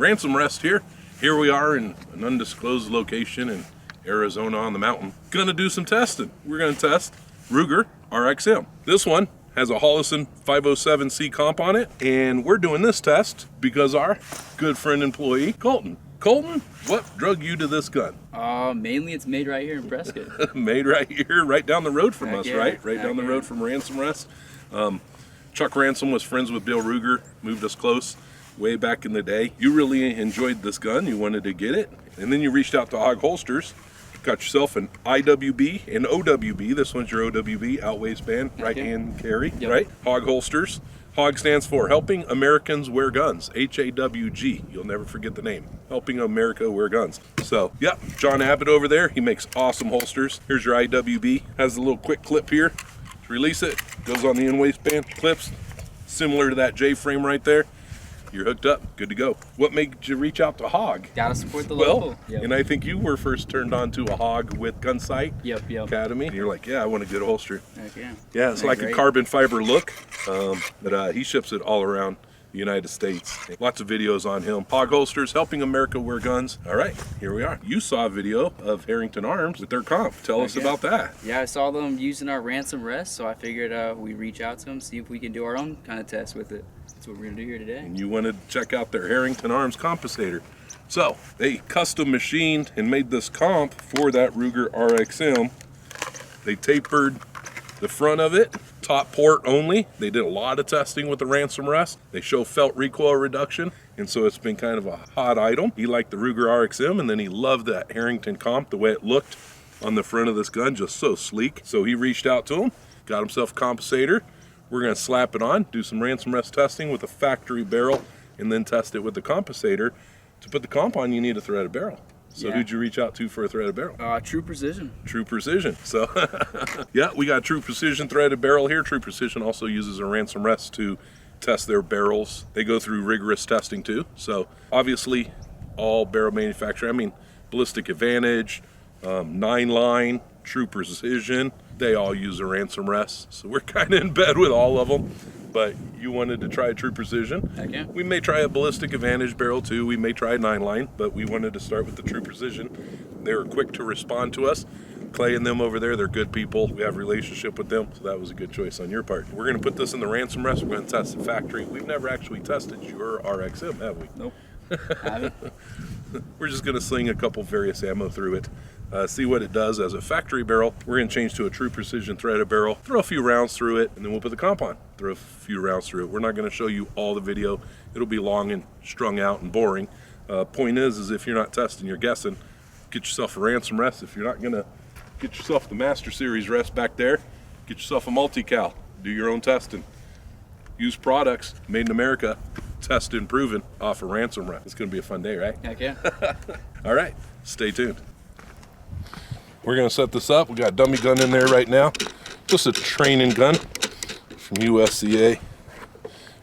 Ransom Rest here. Here we are in an undisclosed location in Arizona on the mountain. Gonna do some testing. We're gonna test Ruger RXM. This one has a Hollison 507C comp on it, and we're doing this test because our good friend employee, Colton, what drug you to this gun? Mainly it's made right here in Prescott. Made right here, right down the road from us, yeah. right? Right down the road from Ransom Rest. Chuck Ransom was friends with Bill Ruger, moved us close way back in the day. You really enjoyed this gun, you wanted to get it, and then you reached out to Hog Holsters, got yourself an IWB and OWB. This one's your OWB, out waistband, right hand carry, right? Hog Holsters. HOG stands for Helping Americans Wear Guns, HAWG. You'll never forget the name, Helping America Wear Guns. So, yeah, John Abbott over there, he makes awesome holsters. Here's your IWB, has a little quick clip here. To release it, goes on the in waistband, clips, similar to that J-frame right there. You're hooked up, good to go. What made you reach out to HOG? Gotta support the local. And I think you were first turned on to a HOG with Gunsight Academy. And you're like, yeah, I want to get a holster. Heck yeah. Yeah, it's like a carbon fiber look, but he ships it all around the United States. Lots of videos on him. HOG Holsters, Helping America Wear Guns. All right, here we are. You saw a video of Herrington Arms with their comp. Tell us about that. Yeah, I saw them using our Ransom Rest, so I figured we'd reach out to them, see if we can do our own kind of test with it. That's what we're gonna do here today. And you wanted to check out their Herrington Arms Compensator. So they custom machined and made this comp for that Ruger RXM. They tapered the front of it, top port only. They did a lot of testing with the Ransom Rest. They show felt recoil reduction, and so it's been kind of a hot item. He liked the Ruger RXM, and then he loved that Herrington comp, the way it looked on the front of this gun, just so sleek. So he reached out to him, got himself a Compensator. We're gonna slap it on, do some Ransom Rest testing with a factory barrel, and then test it with the Compensator. To put the comp on, you need a threaded barrel. So who'd you reach out to for a threaded barrel? True Precision. True Precision. So yeah, we got True Precision threaded barrel here. True Precision also uses a Ransom Rest to test their barrels. They go through rigorous testing too. So obviously all barrel manufacturers, I mean, Ballistic Advantage, 9-line, True Precision, they all use a Ransom Rest. So we're kind of in bed with all of them. But you wanted to try True Precision. Heck yeah. We may try a Ballistic Advantage barrel too. We may try a 9-line, but we wanted to start with the True Precision. They were quick to respond to us. Clay and them over there, they're good people. We have a relationship with them, so that was a good choice on your part. We're gonna put this in the Ransom Rest. We're gonna test the factory. We've never actually tested your RXM, have we? Nope. Haven't. We're just gonna sling a couple various ammo through it. See what it does as a factory barrel. We're gonna change to a True Precision threaded barrel, throw a few rounds through it, and then we'll put the comp on. Throw a few rounds through it. We're not gonna show you all the video. It'll be long and strung out and boring. Point is if you're not testing, you're guessing, get yourself a Ransom Rest. If you're not gonna get yourself the Master Series Rest back there, get yourself a multi-cal. Do your own testing. Use products made in America, tested and proven off a Ransom Rest. It's gonna be a fun day, right? Heck yeah. All right, stay tuned. We're gonna set this up. We got a dummy gun in there right now. Just a training gun from USCA.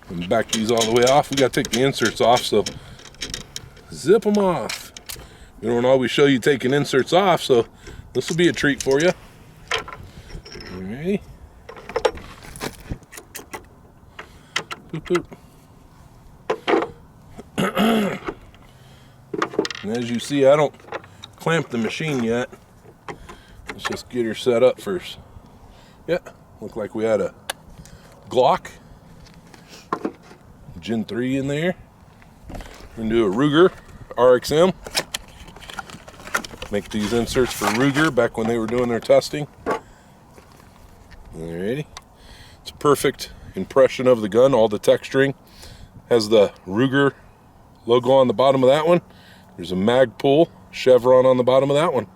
And back these all the way off. We gotta take the inserts off, so zip them off. We don't always show you taking inserts off, so this will be a treat for you. All right. Boop, boop. And as you see, I don't clamp the machine yet. Let's just get her set up first. Yeah, looked like we had a Glock Gen 3 in there. We're gonna do a Ruger RXM. Make these inserts for Ruger back when they were doing their testing. Alrighty. It's a perfect impression of the gun. All the texturing has the Ruger logo on the bottom of that one. There's a Magpul chevron on the bottom of that one.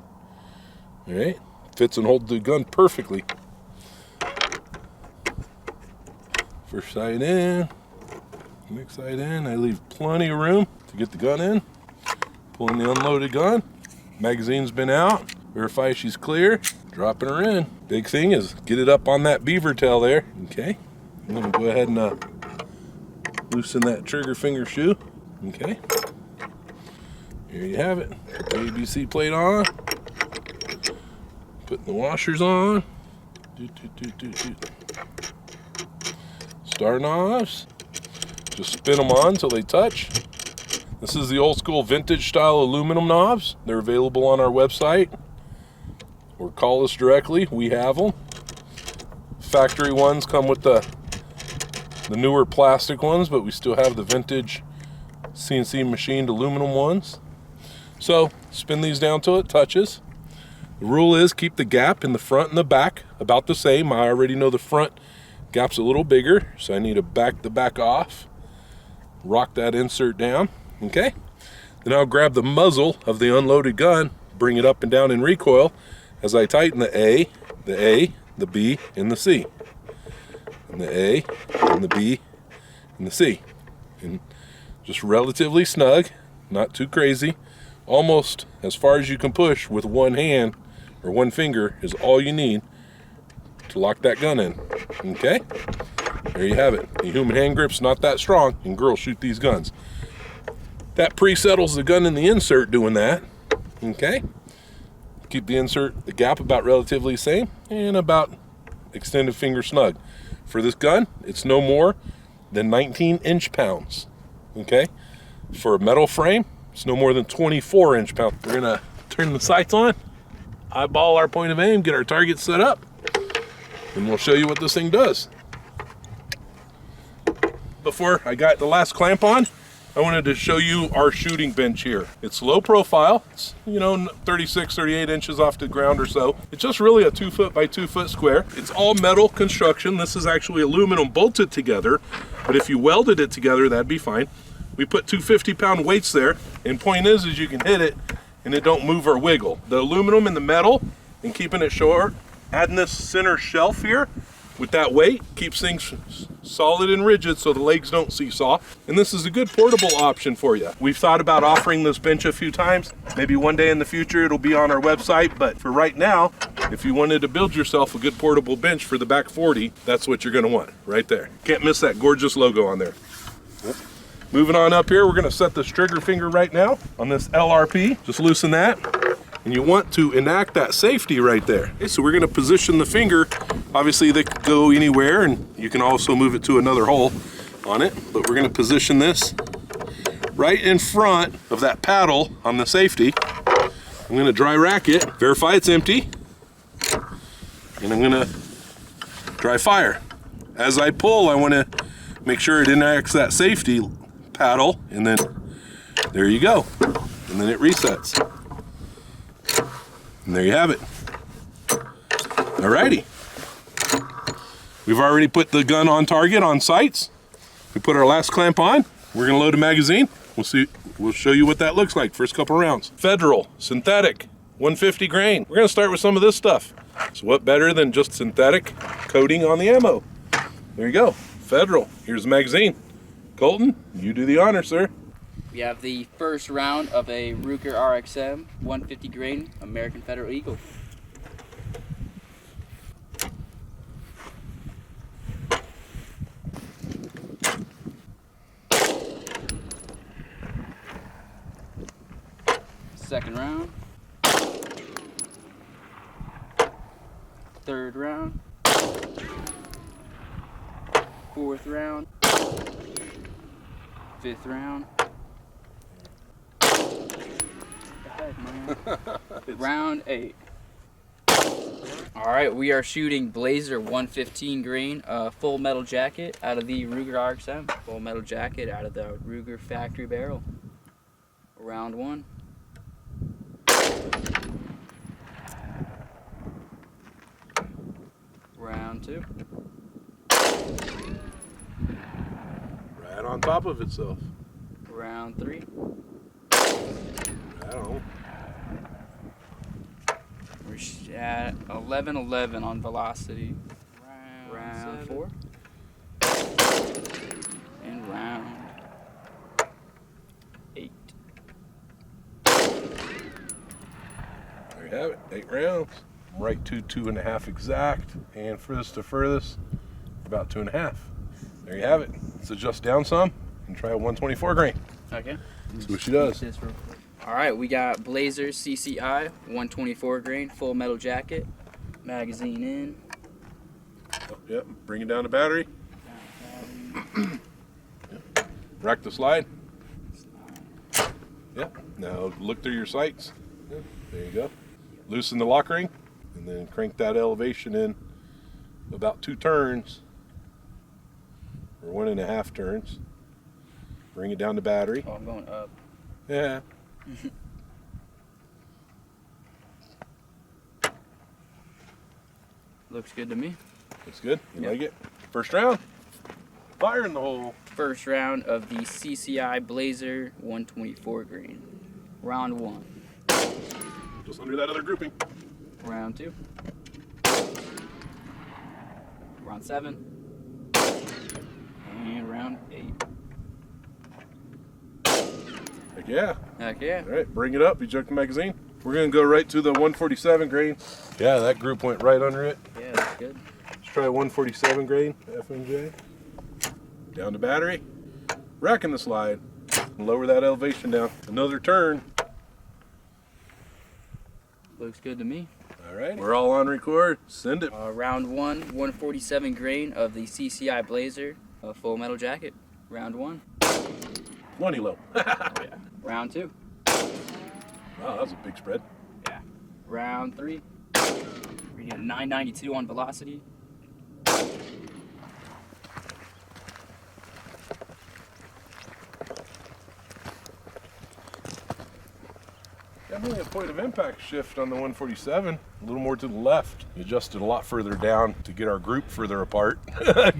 Alright. Fits and holds the gun perfectly. First side in, next side in. I leave plenty of room to get the gun in. Pulling the unloaded gun. Magazine's been out. Verify she's clear. Dropping her in. Big thing is get it up on that beaver tail there. Okay. I'm gonna go ahead and loosen that trigger finger shoe. Okay. Here you have it. Put the ABC plate on. Putting the washers on. Start knobs. Just spin them on until they touch. This is the old school vintage style aluminum knobs. They're available on our website, or call us directly. We have them. Factory ones come with the newer plastic ones, but we still have the vintage CNC machined aluminum ones. So spin these down till it touches. The rule is keep the gap in the front and the back about the same. I already know the front gap's a little bigger, so I need to back the back off. Rock that insert down. Okay, then I'll grab the muzzle of the unloaded gun, bring it up and down in recoil as I tighten the A, the B, and the C. And the A, and the B, and the C. And just relatively snug, not too crazy. Almost as far as you can push with one hand or one finger is all you need to lock that gun in. Okay, there you have it. The human hand grip's not that strong, and girls shoot these guns. That pre-settles the gun in the insert doing that. Okay, keep the insert, the gap about relatively same, and about extended finger snug. For this gun, it's no more than 19 inch-pounds. Okay, for a metal frame, it's no more than 24 inch-pounds. We're gonna turn the sights on, eyeball our point of aim, get our target set up, and we'll show you what this thing does. Before I got the last clamp on, I wanted to show you our shooting bench here. It's low profile. It's, 36, 38 inches off the ground or so. It's just really a 2 foot by 2 foot square. It's all metal construction. This is actually aluminum bolted together, but if you welded it together, that'd be fine. We put two 50-pound weights there, and point is you can hit it and it don't move or wiggle. The aluminum and the metal, and keeping it short, adding this center shelf here with that weight keeps things solid and rigid so the legs don't seesaw. And this is a good portable option for you. We've thought about offering this bench a few times. Maybe one day in the future it'll be on our website, but for right now, if you wanted to build yourself a good portable bench for the back 40, that's what you're gonna want right there. Can't miss that gorgeous logo on there. Moving on up here, we're gonna set this trigger finger right now on this LRP. Just loosen that. And you want to enact that safety right there. Okay, so we're gonna position the finger. Obviously they could go anywhere, and you can also move it to another hole on it, but we're gonna position this right in front of that paddle on the safety. I'm gonna dry rack it, verify it's empty, and I'm gonna dry fire. As I pull, I wanna make sure it enacts that safety paddle, and then there you go. And then it resets. And there you have it. Alrighty. We've already put the gun on target on sights. We put our last clamp on. We're gonna load a magazine. We'll show you what that looks like first couple rounds. Federal, synthetic, 150 grain. We're gonna start with some of this stuff. So what better than just synthetic coating on the ammo? There you go, Federal. Here's the magazine. Colton, you do the honor, sir. We have the first round of a Ruger RXM 150 grain American Federal Eagle. Second round. Third round. Fourth round. Fifth round. Round 8. Alright, we are shooting Blazer 115 grain full metal jacket out of the Ruger RXM. Full metal jacket out of the Ruger factory barrel. Round 1. Round 2. Right on top of itself. Round 3. I don't know. We're at 11-11 on velocity. Round 4. And round 8. There you have it, 8 rounds. Right to 2.5 exact, and furthest to furthest, about 2.5. There you have it. Let's adjust down some and try a 124 grain. Okay. See what she does. All right, we got Blazer CCI 124 grain full metal jacket, magazine in. Oh, yep, bring it down to battery. Yep. Rack the slide. Yep. Now look through your sights. Yep. There you go. Loosen the lock ring, and then crank that elevation in about 2 turns, or 1.5 turns. Bring it down to battery. Oh, I'm going up. Yeah. Looks good to me. Looks good. You Yep. like it? First round. Fire in the hole. First round of the CCI Blazer 124 grain. Round 1. Just under that other grouping. Round 2. Round 7. And round 8. Heck yeah. Heck yeah. All right, bring it up. Eject the magazine. We're going to go right to the 147 grain. Yeah, that group went right under it. Yeah, that's good. Let's try 147 grain FMJ. Down to battery. Racking the slide. Lower that elevation down. Another turn. Looks good to me. All right. We're all on record. Send it. Round 1, 147 grain of the CCI Blazer, a full metal jacket. Round 1. 20 low. Yeah. Round 2. Wow, that was a big spread. Yeah. Round 3. We get 992 on velocity. Definitely a point of impact shift on the 147. A little more to the left. We adjusted a lot further down to get our group further apart.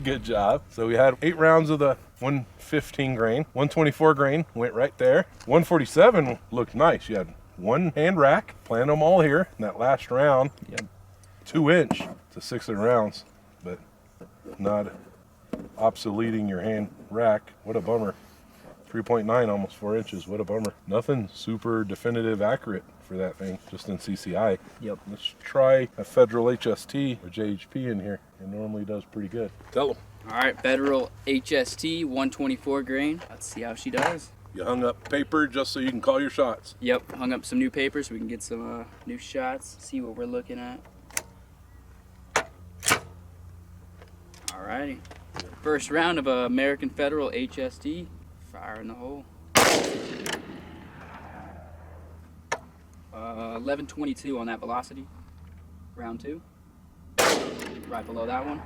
Good job. So we had 8 rounds of the 115 grain. 124 grain went right there. 147 looked nice. You had 1 hand rack. Planned them all here. In that last round, Yep. 2 inch to 6 rounds, but not obsoleting your hand rack. What a bummer. 3.9, almost 4 inches. What a bummer. Nothing super definitive accurate for that thing, just in CCI. Yep. Let's try a Federal HST or JHP in here. It normally does pretty good. Tell them. All right, Federal HST 124 grain. Let's see how she does. You hung up paper just so you can call your shots. Yep, hung up some new paper so we can get some new shots. See what we're looking at. Alrighty. First round of American Federal HST. Fire in the hole. 1122 on that velocity. Round 2. Right below that one.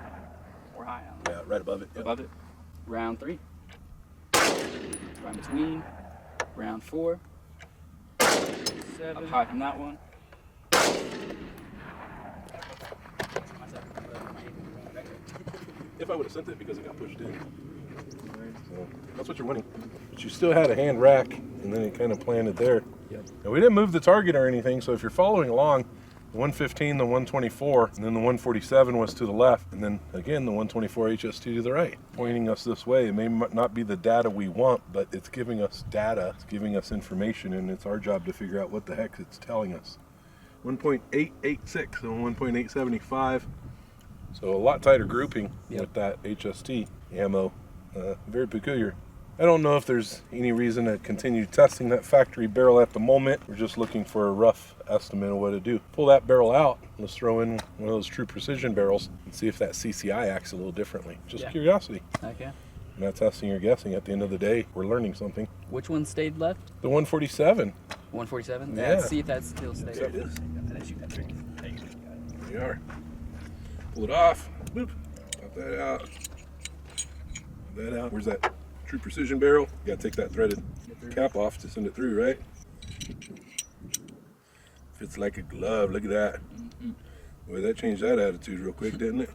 Or high on that. Yeah, right above it. Yep. Above it. Round 3. Right between. Round 4. 7. Up high from that one. If I would have sent it because it got pushed in. So that's what you're winning. But you still had a hand rack, and then it kind of planted there. Yep. Now we didn't move the target or anything, so if you're following along, the 115, the 124, and then the 147 was to the left, and then again the 124 HST to the right, pointing us this way. It may not be the data we want, but it's giving us data, it's giving us information, and it's our job to figure out what the heck it's telling us. 1.886 and 1.875. So a lot tighter grouping with that HST ammo. Very peculiar. I don't know if there's any reason to continue testing that factory barrel at the moment. We're just looking for a rough estimate of what to do. Pull that barrel out. Let's throw in one of those true precision barrels and see if that CCI acts a little differently. Just curiosity. Okay. Not testing or guessing. At the end of the day, we're learning something. Which one stayed left? The 147. 147? Yeah. Let's see if that still stays. There it is. There you are. Pull it off. Boop. Pop that out. Pop that out. Where's that true precision barrel? You gotta take that threaded cap off to send it through, right? Fits like a glove. Look at that. Mm-hmm. Boy, that changed that attitude real quick, didn't it?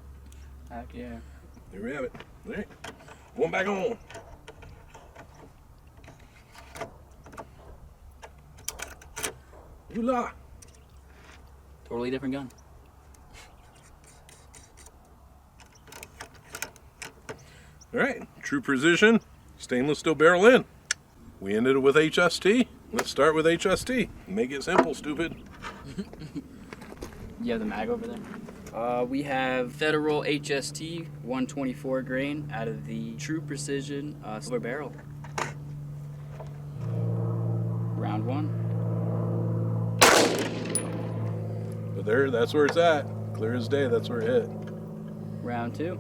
Heck yeah. There we have it. All right. Going back on. Ooh-la. Totally different gun. All right, true precision, stainless steel barrel in. We ended it with HST. Let's start with HST. Make it simple, stupid. You have the mag over there? We have Federal HST 124 grain out of the True Precision silver barrel. Round 1. But there, that's where it's at. Clear as day, that's where it hit. Round 2.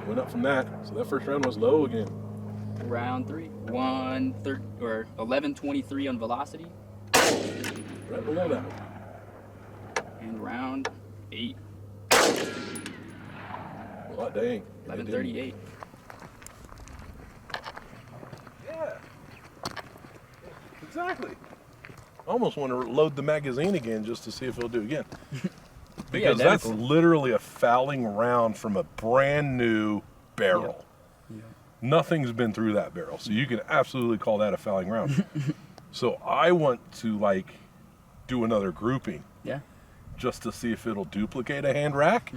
Went up from that. So that first round was low again. Round 3. 1123 on velocity. Right below that. And round 8. Oh, dang. 1138. Yeah. Exactly. I almost want to load the magazine again just to see if it'll do again. Because that's literally a fouling round from a brand new barrel. Yeah. Nothing's been through that barrel, so you can absolutely call that a fouling round. So I want to like do another grouping. Yeah. Just to see if it'll duplicate a hand rack,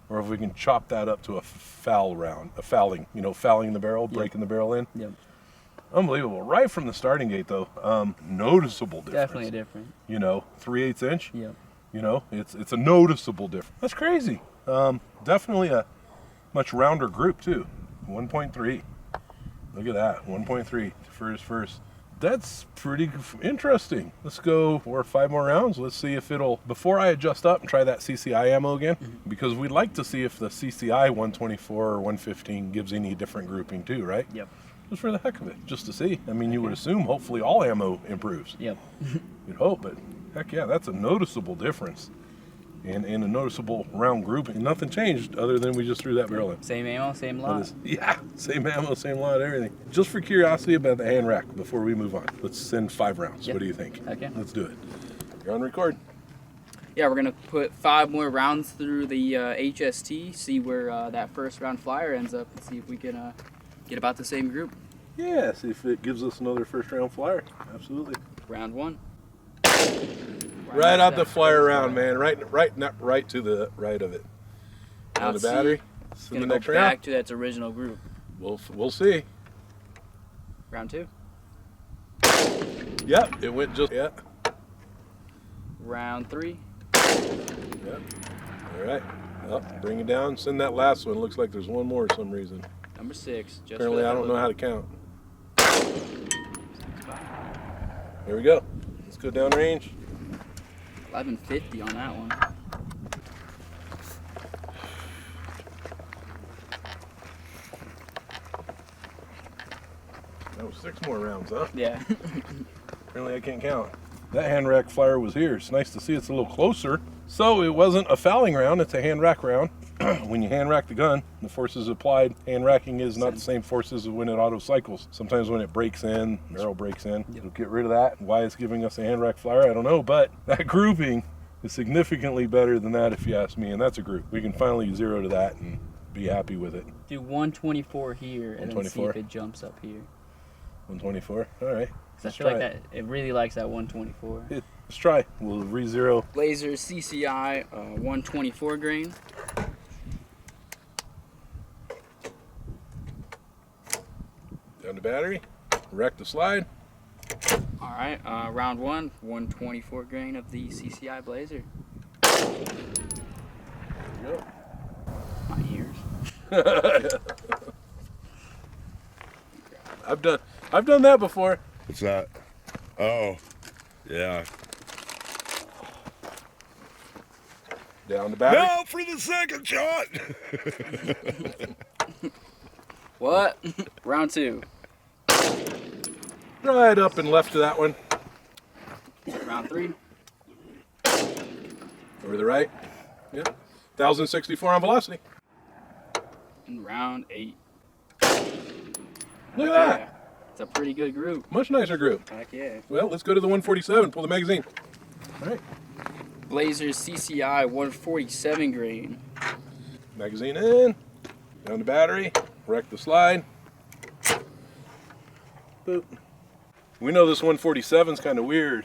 or if we can chop that up to a foul round, a fouling, fouling the barrel, breaking the barrel in. Yep. Unbelievable. Right from the starting gate, though, noticeable difference. Definitely a difference. 3/8 inch. Yep. It's a noticeable difference. That's crazy. Definitely a much rounder group too. 1.3. Look at that. 1.3 for his first. That's pretty interesting. Let's go for 5 more rounds. Let's see if it'll, before I adjust up and try that CCI ammo again, because we'd like to see if the CCI 124 or 115 gives any different grouping too, right? Yep. Just for the heck of it, just to see. I mean, you would assume hopefully all ammo improves. Yep. You'd hope, but heck yeah, that's a noticeable difference. And a noticeable round grouping. Nothing changed other than we just threw that barrel in. Same ammo, same lot. Yeah, same ammo, same lot, everything. Just for curiosity about the hand rack before we move on. Let's send 5 rounds. Yep. What do you think? Okay. Let's do it. You're on record. Yeah, we're gonna put 5 more rounds through the HST, see where that first round flyer ends up, and see if we can get about the same group. Yeah, see if it gives us another first round flyer. Absolutely. Round 1. Right out the flyer round, man. Right to the right of it. On the battery. It's gonna go back to its original group. We'll see. Round 2. Yep, it went just Round 3. Yep. All right. Well, bring it down. Send that last one. Looks like there's one more for some reason. Number 6. Just Apparently, I don't know how to count. Here we go. Let's go down range. 1150 on that one. That was 6 more rounds, huh? Yeah. Apparently I can't count. That hand rack flyer was here. It's nice to see it's a little closer. So it wasn't a fouling round, it's a hand rack round. When you hand rack the gun, the forces applied. Hand racking is not the same forces as when it auto cycles. Sometimes when it breaks in, barrel breaks in. It'll get rid of that. Why it's giving us a hand rack flyer, I don't know, but that grouping is significantly better than that if you ask me, and that's a group. We can finally zero to that and be happy with it. Do 124 here and then see 124? if it jumps up here. 124, all right. I feel like that it really likes that 124. Let's try. We'll re-zero. Laser CCI 124 grain. Down to battery. Wreck the slide. All right, round 1, 124 grain of the CCI Blazer. There you go. My ears. I've done that before. What's that? Oh, yeah. Down the battery. No, for the second shot. What? Round 2. Right up and left to that one. Round 3. Over the right. Yep. 1064 on velocity. And round 8. Look at that. It's a pretty good group. Much nicer group. Heck yeah. Well, let's go to the 147. Pull the magazine. All right. Blazer CCI 147 grain. Magazine in. Down the battery. Wreck the slide. Boop. We know this 147 is kind of weird.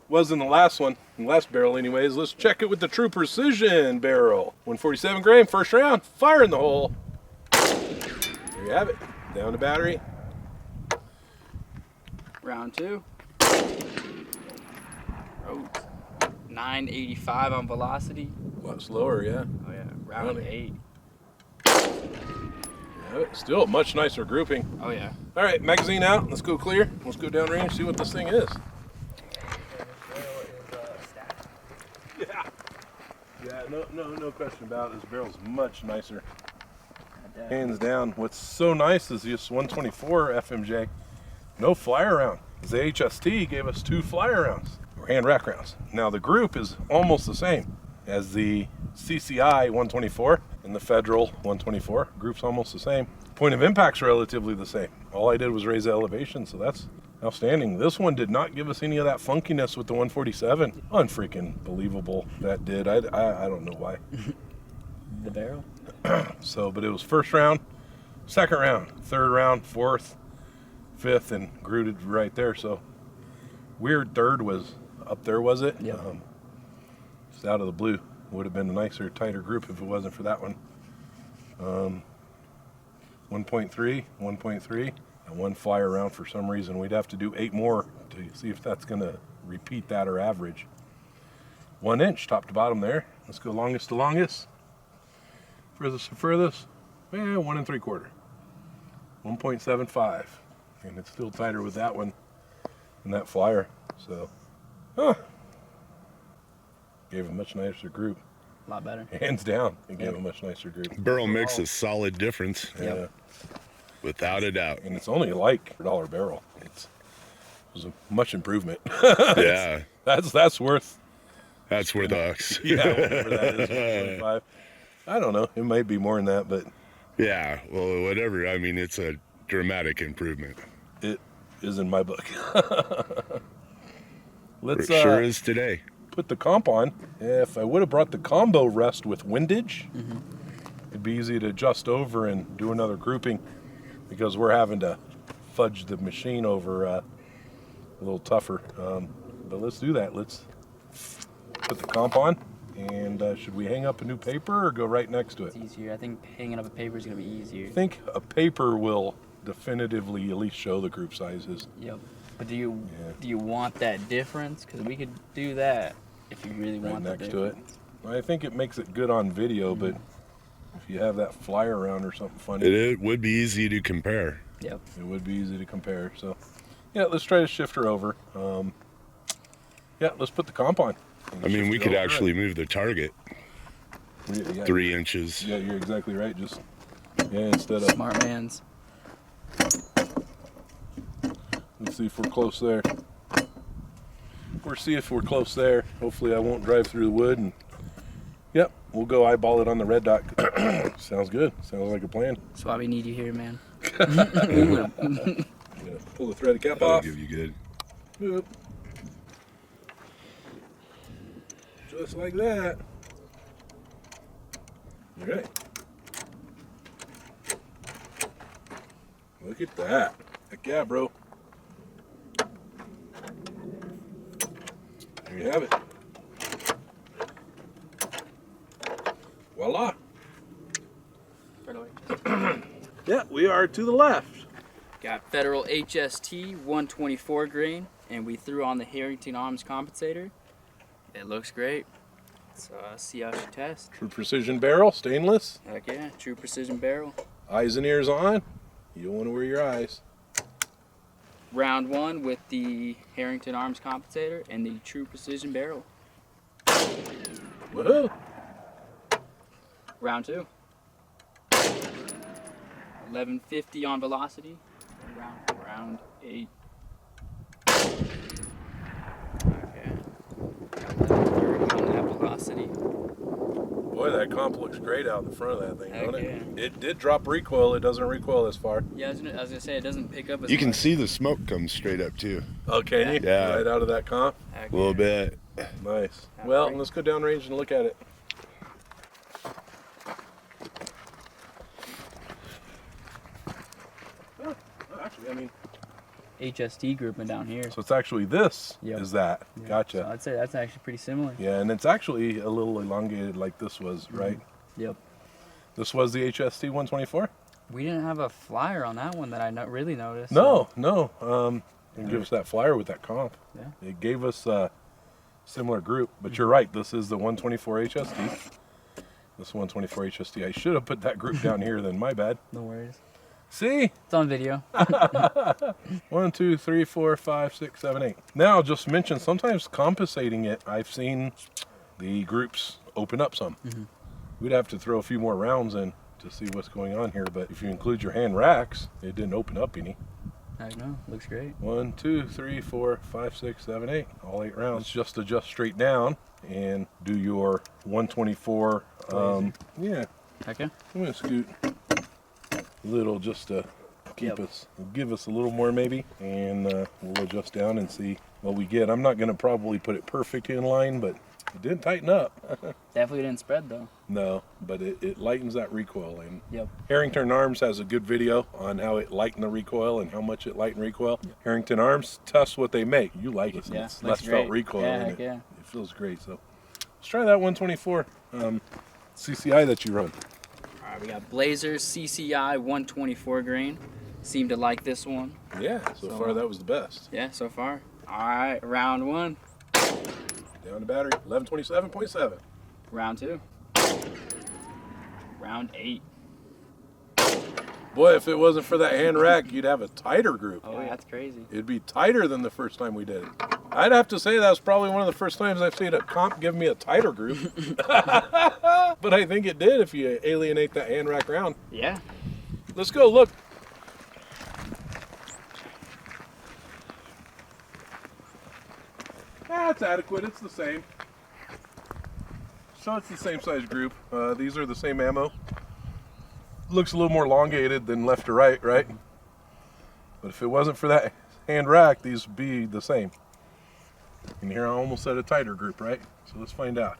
Was in the last one, in the last barrel anyways. Let's check it with the True Precision barrel. 147 grain, first round, fire in the hole. There you have it. Down the battery. Round 2. Oh, 985 on velocity. A lot slower, yeah. Oh yeah. Round 8. Still a much nicer grouping. Oh yeah. All right, magazine out. Let's go clear. Let's go down range, see what this thing is. Yeah, no question about it. This barrel's much nicer. down. Hands down. What's so nice is just 124 FMJ, no flyer round. The HST gave us 2 flyer rounds, or hand rack rounds. Now the group is almost the same as the CCI 124 and the Federal 124. Group's almost the same. Point of impact's relatively the same. All I did was raise the elevation, so that's outstanding. This one did not give us any of that funkiness with the 147. Unfreaking believable that did. I don't know why. The barrel? So, but it was first round, second round, third round, fourth, fifth, and grooted right there. So weird third was up there, was it? Yeah. Just out of the blue. Would have been a nicer, tighter group if it wasn't for that one. 1.3, 1.3, and 1 flyer round for some reason. We'd have to do 8 more to see if that's going to repeat that or average. 1 inch top to bottom there. Let's go longest to longest. Furthest to furthest. 1 3/4. 1.75. And it's still tighter with that one than that flyer. So, gave a much nicer group. A lot better. Hands down, it gave a much nicer group. Barrel makes a solid difference, Yeah. without a doubt. And it's only like $1 barrel. It was a much improvement. Yeah, That's worth. that's where the X. Yeah, whatever that is. 125. I don't know. It might be more than that, but Yeah, well, whatever. I mean, it's a dramatic improvement. it is in my book. Let's It sure is today. put the comp on. If I would have brought the combo rest with windage, it'd be easy to adjust over and do another grouping, because we're having to fudge the machine over a little tougher. But let's do that. Let's put the comp on. And should we hang up a new paper or go right next to it? It's easier. I think hanging up a paper is going to be easier. I think a paper will definitively at least show the group sizes. Yep. But do you want that difference? Because we could do that if you really Right want next the to it. difference. I think it makes it good on video, but if you have that flyer around or something funny, It would be easy to compare. Yep. it would be easy to compare. So, yeah, let's try to shift her over. Yeah, let's put the comp on. I mean, we could actually move the target Yeah, 3 inches. Yeah, you're exactly right. Just instead of Smart man's. let's see if we're close there. We'll see if we're close there. Hopefully, I won't drive through the wood. And yep, we'll go eyeball it on the red dot. Sounds good. Sounds like a plan. That's why we need you here, man. Yeah, pull the threaded cap That'll off. give you good. Yep. Just like that. Okay. Look at that. Heck yeah, bro. There you have it. Voila. Yeah, we are to the left. Got Federal HST 124 grain, and we threw on the Herrington Arms Compensator. It looks great. So see how she tests. True precision barrel, stainless. Heck yeah, true precision barrel. Eyes and ears on. You don't want to wear your eyes. Round 1 with the Herrington Arms Compensator and the true precision barrel. Woohoo! Round 2. 1150 on velocity. Round 8. Okay. 1130 on that velocity. Boy, that comp looks great out in the front of that thing, Heck don't it? yeah. It did drop recoil. It doesn't recoil as far. Yeah, I was gonna say it doesn't pick up as You can much. see the smoke come straight up too. Oh, can you? Yeah. Right out of that comp? Heck A little yeah. bit. Nice. That's Well, great. let's go down range and look at it. Oh, actually, I mean, HST grouping down here. so it's actually this Yep. is that. Yeah. Gotcha. So I'd say that's actually pretty similar. Yeah, and it's actually a little elongated like this was, right? Yep. This was the HST 124? We didn't have a flyer on that one that I really noticed. No, no. It gives us that flyer with that comp. Yeah. It gave us a similar group, but you're right. This is the 124 HST. This 124 HST. I should have put that group down here then. My bad. No worries. See? It's on video. 1, 2, 3, 4, 5, 6, 7, 8. Now, just mention sometimes compensating it, I've seen the groups open up some. We'd have to throw a few more rounds in to see what's going on here, but if you include your hand racks, it didn't open up any. I know, looks great. 1, 2, 3, 4, 5, 6, 7, 8. All 8 rounds. Just adjust straight down and do your 124. Yeah. Okay. I'm gonna scoot a little just to keep us, give us a little more maybe, and we'll adjust down and see what we get. I'm not gonna probably put it perfect in line, but it didn't tighten up. Definitely didn't spread though. No, but it lightens that recoil. And Yep. Herrington Arms has a good video on how it lightened the recoil and how much it lightened recoil. Yep. Herrington Arms, tests what they make. You like it. Yeah, It's less felt recoil in it. Yeah. It feels great. So let's try that 124 CCI that you run. All right, we got Blazers CCI 124 grain. Seem to like this one. Yeah, so far that was the best. Yeah, so far. All right, round 1. Down the battery, 1127.7. Round 2. Round 8. Boy, if it wasn't for that hand rack, you'd have a tighter group. Oh, yeah, that's crazy. It'd be tighter than the first time we did it. I'd have to say that was probably one of the first times I've seen a comp give me a tighter group. But I think it did if you alienate that hand rack round. Yeah. Let's go look. That's adequate. It's the same. So it's the same size group. These are the same ammo. Looks a little more elongated than left to right, right? But if it wasn't for that hand rack, these would be the same. And here I almost said a tighter group, right? So let's find out.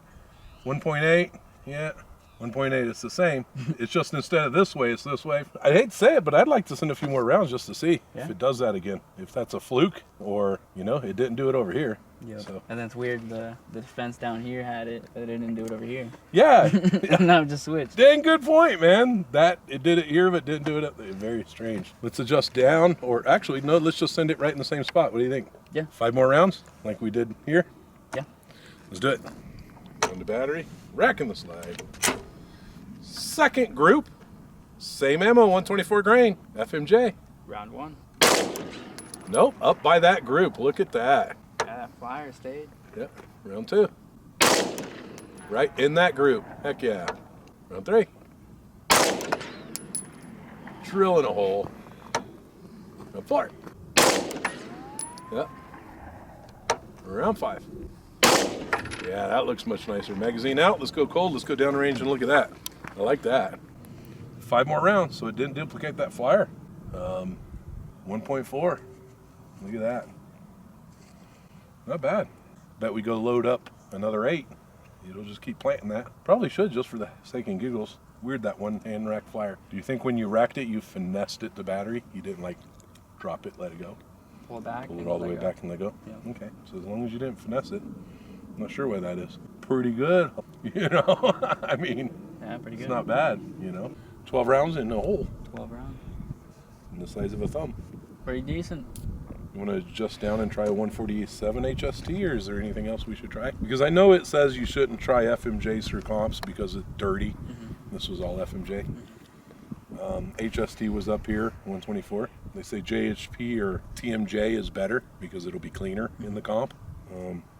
1.8, yeah. 1.8, it's the same. It's just instead of this way, it's this way. I hate to say it, but I'd like to send a few more rounds just to see if it does that again. If that's a fluke or, you know, it didn't do it over here. Yep. So. And then it's weird, the defense down here had it, but it didn't do it over here. Yeah. No, just switched. Dang good point, man. That it did it here, but didn't do it up there. Very strange. Let's adjust down, or actually, no, let's just send it right in the same spot. What do you think? Yeah. 5 more rounds, like we did here? Yeah. Let's do it. On the battery, racking the slide. Second group, same ammo, 124 grain, FMJ. Round 1. Nope, up by that group. Look at that. Yeah, that flyer stayed. Yep, round 2. Right in that group. Heck yeah. Round 3. Drilling a hole. Round 4. Yep. Round 5. Yeah, that looks much nicer. Magazine out. Let's go cold. Let's go down range and look at that. I like that. 5 more rounds, so it didn't duplicate that flyer. 1.4. Look at that. Not bad. Bet we go load up another 8. It'll just keep planting that. Probably should, just for the sake and giggles. Weird, that one hand rack flyer. Do you think when you racked it, you finessed it, the battery? You didn't like drop it, let it go? Pull it back. Pull it all the way back and let go? Yeah. Okay, so as long as you didn't finesse it, I'm not sure why that is. Pretty good, you know? I mean, Yeah, pretty good. it's not bad, you know? 12 rounds in a hole, 12 rounds. in the size of a thumb. Pretty decent. You want to adjust down and try a 147 HST, or is there anything else we should try? Because I know it says you shouldn't try FMJs through comps because it's dirty. This was all FMJ. HST was up here, 124. They say JHP or TMJ is better because it'll be cleaner in the comp.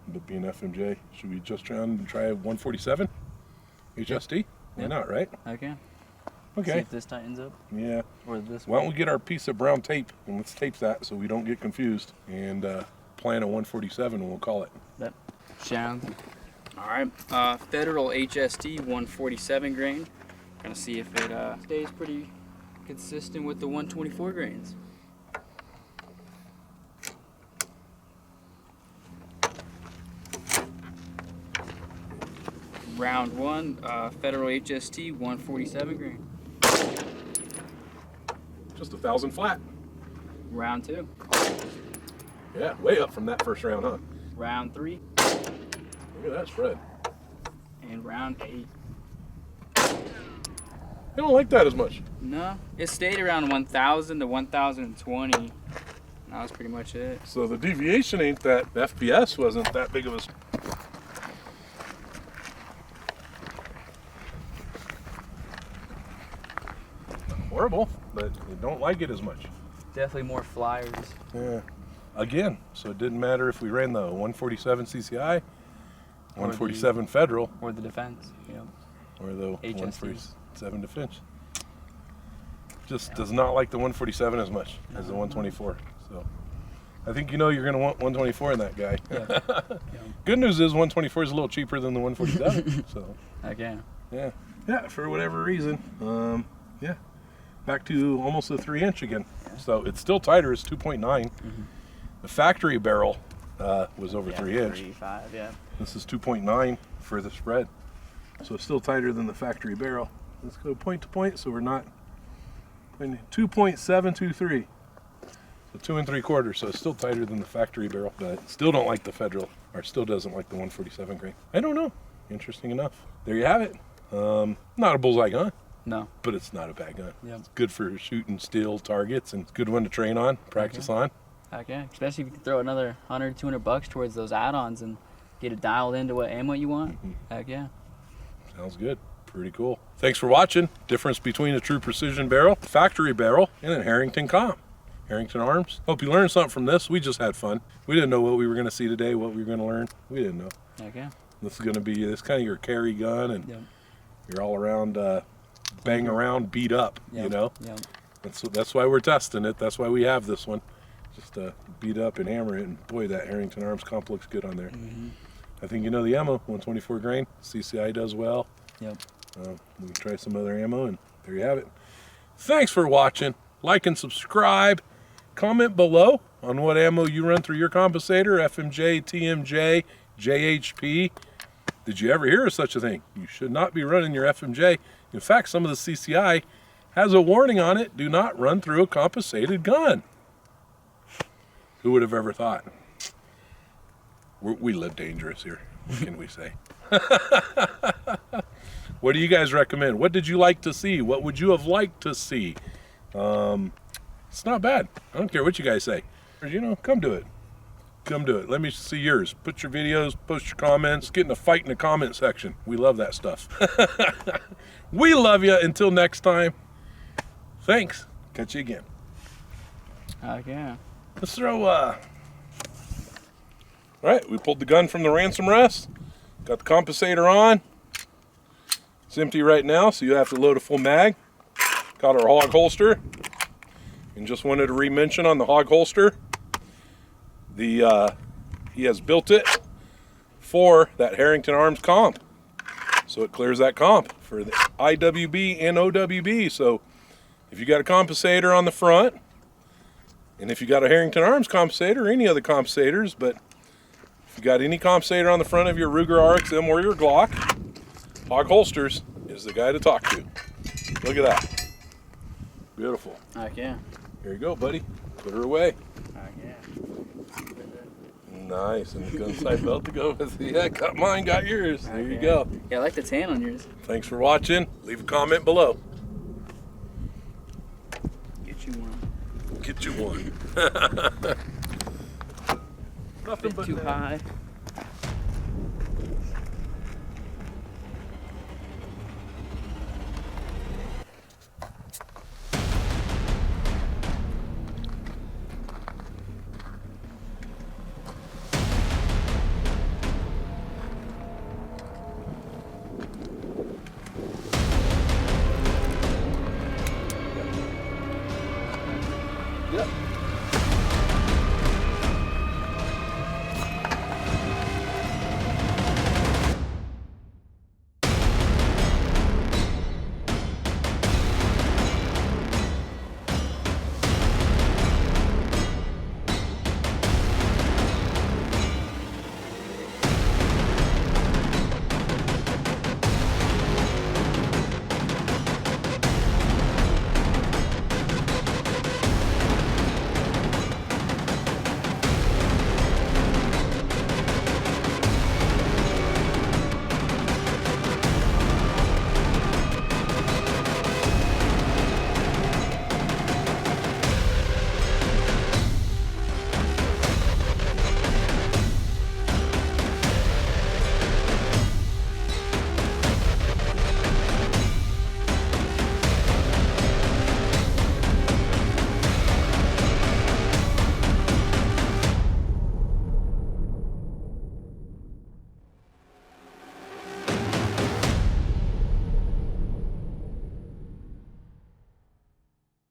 But being FMJ, should we just try and try a 147 HST? Why not, right? Okay. See Okay. if this tightens up. Yeah. Or this Why one. don't we get our piece of brown tape and let's tape that so we don't get confused and plan a 147 and we'll call it. That sounds. All right. Federal HST 147 grain. Gonna see if it stays pretty consistent with the 124 grains. Round 1, Federal HST 147 grain. Just 1,000 flat. Round 2. Yeah, way up from that first round, huh? Round 3. Look at that spread. And round 8. I don't like that as much. No, it stayed around 1,000 to 1,020. That was pretty much it. So the deviation ain't that. The FPS wasn't that big of a. Not horrible, but I don't like it as much. Definitely more flyers. Yeah. Again, so it didn't matter if we ran the 147 CCI, 147 Federal, Or the defense, you know. or the HST. 147 Defense. Just does not like the 147 as much as the 124. So I think you know you're going to want 124 in that guy. Yeah. Good news is 124 is a little cheaper than the 147. So Heck yeah. yeah, for whatever reason. Yeah, back to almost a 3-inch again. Yeah. So it's still tighter. It's 2.9. The factory barrel was over 3-inch. 3.5, yeah. This is 2.9 for the spread. So it's still tighter than the factory barrel. Let's go point to point so we're not 2.723. So 2 3/4. So it's still tighter than the factory barrel, but still don't like the Federal, or still doesn't like the 147 grain. I don't know. Interesting enough. There you have it. Not a bullseye gun, No. but it's not a bad gun. Yep. It's good for shooting steel targets and it's a good one to train on, practice on. Heck yeah. Especially if you can throw another $100-200 towards those add-ons and get it dialed into what ammo you want. Heck yeah. Sounds good. Pretty cool. Thanks for watching. Difference between a true precision barrel, factory barrel, and a Herrington comp. Herrington Arms. Hope you learned something from this. We just had fun. We didn't know what we were going to see today, what we were going to learn. We didn't know. Heck yeah. This is going to be this kind of your carry gun, and you're all around, bang around, beat up. You know. Yep. That's why we're testing it. That's why we have this one. Just beat up and hammer it, and boy, that Herrington Arms comp looks good on there. I think you know the ammo, 124 grain. CCI does well. Yep. We can try some other ammo, and there you have it. Thanks for watching. Like and subscribe. Comment below on what ammo you run through your compensator, FMJ, TMJ, JHP. Did you ever hear of such a thing? You should not be running your FMJ. In fact, some of the CCI has a warning on it, do not run through a compensated gun. Who would have ever thought? We live dangerous here. What can we say? What do you guys recommend? What did you like to see? What would you have liked to see? It's not bad. I don't care what you guys say. You know, come do it. Come do it. Let me see yours. Put your videos, post your comments, get in a fight in the comment section. We love that stuff. We love you. Until next time. Thanks. Catch you again. Heck yeah. Let's throw, all right, we pulled the gun from the Ransom Rest. Got the compensator on. It's empty right now, so you have to load a full mag. Got our hog holster. And just wanted to re-mention on the hog holster, he has built it for that Herrington Arms comp. So it clears that comp for the IWB and OWB. So if you got a compensator on the front, and if you got a Herrington Arms compensator or any other compensators, but if you got any compensator on the front of your Ruger RXM or your Glock, Hog Holsters is the guy to talk to. Look at that. Beautiful. Heck yeah. Here you go, buddy. Put her away. Heck yeah. Nice. And the gun sight belt to go with. Yeah, got mine, got yours. There you go. Yeah, I like the tan on yours. Thanks for watching. Leave a comment below. Get you one. Get you one. Nothing Bit but too that. high.